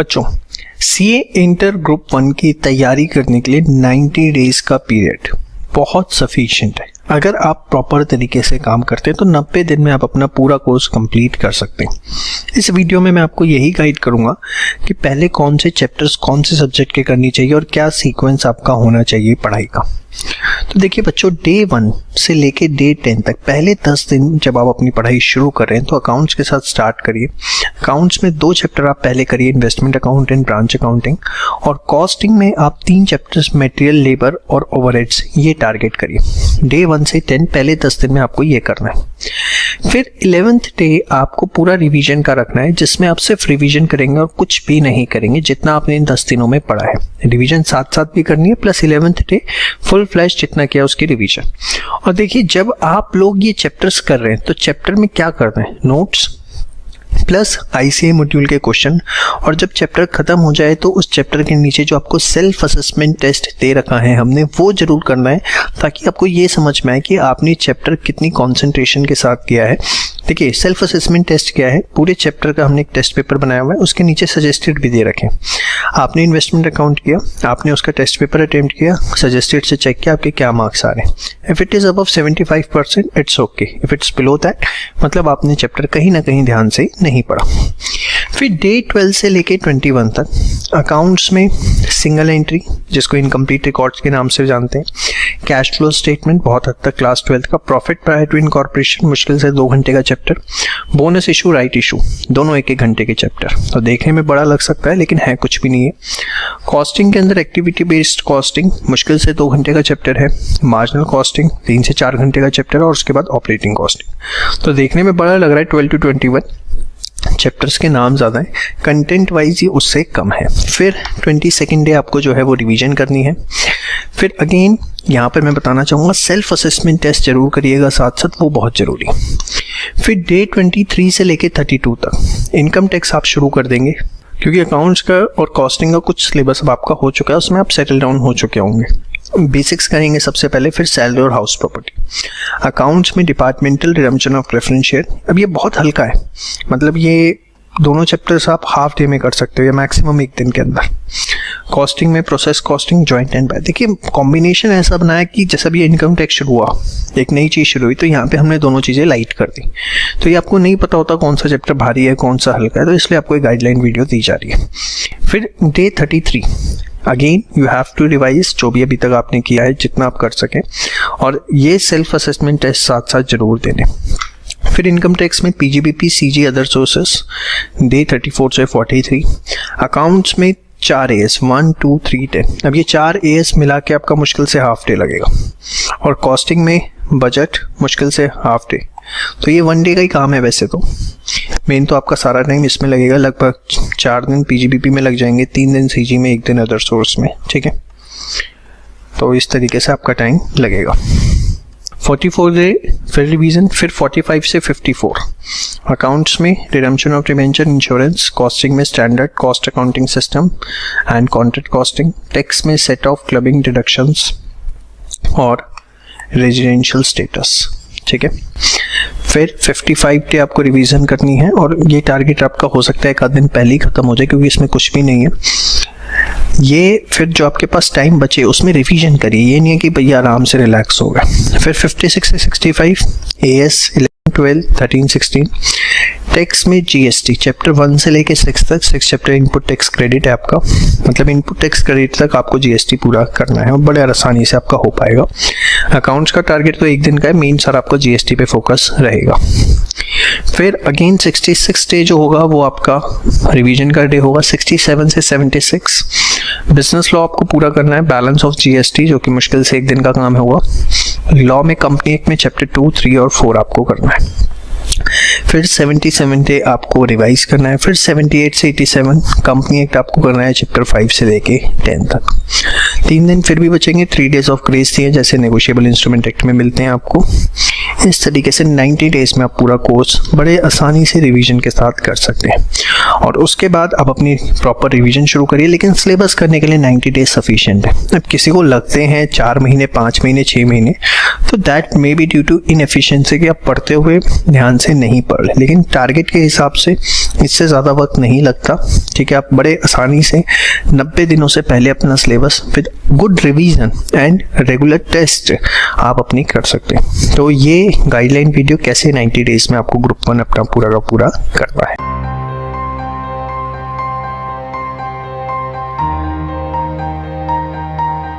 बच्चों, CA inter group 1 की तैयारी करने के लिए 90 डेज का पीरियड बहुत सफिशिएंट है। अगर आप प्रॉपर तरीके से काम करते हैं तो 90 दिन में आप अपना पूरा कोर्स कंप्लीट कर सकते हैं। इस वीडियो में मैं आपको यही गाइड करूंगा कि पहले कौन से चैप्टर्स कौन से सब्जेक्ट के करनी चाहिए और क्या सीक्वेंस आपका होना चाहिए पढ़ाई का। तो देखिए बच्चों, डे 1 से लेके डे 10 तक पहले 10 दिन जब आप अपनी पढ़ाई शुरू कर रहे हैं तो अकाउंट्स के साथ स्टार्ट करिए। अकाउंट्स में 2 चैप्टर आप पहले करिए, investment account and branch accounting, और कॉस्टिंग में आप 3 चैप्टर्स मटेरियल, लेबर और ओवरहेड्स ये टारगेट करिए। डे 1 से 10 पहले 10 दिन में आपको ये करना है। फिर 11th डे आपको पूरा रिवीजन का रखना है, जिसमें आप सिर्फ रिवीजन करेंगे और कुछ भी नहीं करेंगे जितना आपने इन 10 दिनों में पढ़ा है। रिवीजन साथ साथ भी करनी है, plus 11th day full flash जितना किया उसकी रिवीजन। और देखिए, जब आप लोग ये चैप्टर्स कर रहे हैं तो चैप्टर में क्या करना है, नोट्स प्लस आईसीए मॉड्यूल के क्वेश्चन, और जब चैप्टर खत्म हो जाए तो उस चैप्टर के नीचे जो आपको सेल्फ असेसमेंट टेस्ट दे रखा है हमने, वो जरूर करना है, ताकि आपको ये समझ में आए कि आपने चैप्टर कितनी कंसंट्रेशन के साथ किया है। देखिए, सेल्फ असेसमेंट टेस्ट क्या है, पूरे चैप्टर का हमने एक टेस्ट पेपर बनाया हुआ है, उसके नीचे सजेस्टेड भी दे रखे हैं। आपने इन्वेस्टमेंट अकाउंट किया, आपने उसका टेस्ट पेपर अटेम्प्ट किया, सजेस्टेड से चेक किया आपके क्या मार्क्स आ रहे हैं। If it is above 75% it's okay, if it's below that मतलब आपने चैप्टर कहीं ना कहीं ध्यान से नहीं पढ़ा। फिर डे 12 से लेके 21 तक अकाउंट्स में सिंगल एंट्री, जिसको इनकम्प्लीट रिकॉर्ड्स के नाम से जानते हैं, कैश फ्लो स्टेटमेंट बहुत हद तक क्लास 12 का, प्रॉफिट प्रायर टू इनकॉर्पोरेशन मुश्किल से 2 घंटे का chapter, bonus issue, right issue दोनों 1-1 घंटे के चैप्टर। तो देखने में बड़ा लग सकता है लेकिन है कुछ भी नहीं है। कॉस्टिंग के अंदर एक्टिविटी बेस्ड कॉस्टिंग मुश्किल से 2 घंटे का चैप्टर है, मार्जिनल कॉस्टिंग 3 से 4 घंटे का चैप्टर, और उसके बाद ऑपरेटिंग कॉस्टिंग। तो देखने में बड़ा लग रहा है 12 to 21, चैप्टर्स के नाम ज़्यादा है, कंटेंट वाइज ये उससे कम है। फिर 22nd डे आपको जो है वो रिवीजन करनी है। फिर अगेन यहाँ पर मैं बताना चाहूँगा सेल्फ असेसमेंट टेस्ट जरूर करिएगा साथ साथ, वो बहुत ज़रूरी है। फिर डे 23 से लेके 32 तक इनकम टैक्स आप शुरू कर देंगे, क्योंकि अकाउंट्स का और कॉस्टिंग का कुछ सिलेबस अब आपका हो चुका है, उसमें आप सेटल डाउन हो चुके होंगे। बेसिक्स करेंगे सबसे पहले, फिर सैलरी और हाउस प्रॉपर्टी। अकाउंट्स में departmental redemption of preference share, अब ये बहुत हल्का है, मतलब ये दोनों चैप्टर्स आप हाफ डे में कर सकते हो या मैक्सिमम 1 दिन के अंदर। कॉस्टिंग में process costing, joint and by. देखिए, कॉम्बिनेशन ऐसा बनाया कि जैसा भी इनकम टैक्स शुरू हुआ, एक नई चीज़ शुरू हुई, तो यहाँ पे हमने दोनों चीज़ें लाइट कर दी। तो ये आपको नहीं पता होता कौन सा चैप्टर भारी है कौन सा हल्का है, तो इसलिए आपको एक गाइडलाइन वीडियो दी जा रही है। फिर day 33 again you have to revise जो भी अभी तक आपने किया है जितना आप कर सकें, और ये सेल्फ असेसमेंट टेस्ट साथ साथ जरूर देने। फिर इनकम टैक्स में PGBP, CG, other sources day 34 से 43। अकाउंट्स में 4 AS 1, 2, 3, 10। अब ये 4 AS मिला के आपका मुश्किल से हाफ डे लगेगा, और कॉस्टिंग में बजट मुश्किल से हाफ डे। तो ये 1 डे का ही काम है वैसे तो, मेन तो आपका सारा टाइम इसमें लगेगा, लगभग 4 दिन पीजीबीपी में लग जाएंगे, 3 दिन सीजी में, 1 दिन अदर सोर्स में, ठीक है। तो इस तरीके से आपका टाइम लगेगा। 44 डे फिर रिवीजन, फिर 45 से 54 अकाउंट्स में redemption of debenture, insurance, costing में standard cost accounting system and contract costing, tax में सेट ऑफ क्लबिंग डिडक्शंस और रेजिडेंशियल स्टेटस, ठीक है। फिर 55 डे आपको रिवीजन करनी है, और ये टारगेट आपका हो सकता है 1 आध दिन पहले ही खत्म हो जाए, क्योंकि इसमें कुछ भी नहीं है। ये फिर जो आपके पास टाइम बचे उसमें रिवीजन करिए, ये नहीं है कि भैया आराम से रिलैक्स होगा। फिर 56 से 65 AS 11, 12, 13, 16। टैक्स में जीएसटी चैप्टर 1 से लेके 6 तक, 6 चैप्टर इनपुट टैक्स क्रेडिट है आपका, मतलब इनपुट टैक्स क्रेडिट तक आपको जीएसटी पूरा करना है और बड़े आसानी से आपका हो पाएगा। अकाउंट्स का टारगेट तो 1 दिन का है, मेन सारा आपका जीएसटी पे फोकस रहेगा। फिर अगेन 66 डे जो होगा वो आपका रिवीजन का डे होगा। 67 से 76 बिजनेस लॉ आपको पूरा करना है, बैलेंस ऑफ जीएसटी जो कि मुश्किल से 1 दिन का काम होगा। लॉ में कंपनी एक्ट में चैप्टर 2, 3 और 4 आपको करना है। फिर 77 डे आपको रिवाइज करना है। फिर 78 से 87 कंपनी एक्ट आपको करना है चैप्टर 5 से लेके 10 तक। 3 दिन फिर भी बचेंगे, 3 डेज ऑफ ग्रेस दिए जैसे नेगोशिएबल इंस्ट्रूमेंट एक्ट में मिलते हैं आपको। इस तरीके से 90 डेज में आप पूरा कोर्स बड़े आसानी से रिवीजन के साथ कर सकते हैं और उसके बाद आप अपनी प्रॉपर रिवीजन शुरू करिए। लेकिन सिलेबस करने के लिए 90 डेज सफिशिएंट है। अब किसी को लगते हैं 4 महीने, 5 महीने, 6 महीने, तो that may be due to inefficiency कि आप पढ़ते हुए ध्यान से नहीं पढ़ रहे। लेकिन टारगेट के हिसाब से इससे ज़्यादा वक्त नहीं लगता, ठीक है। आप बड़े आसानी से 90 दिनों से पहले अपना syllabus with good revision and regular test आप अपनी कर सकते हैं। तो ये गाइडलाइन वीडियो कैसे 90 डेज में आपको ग्रुप 1 अपना पूरा का पूरा करना है।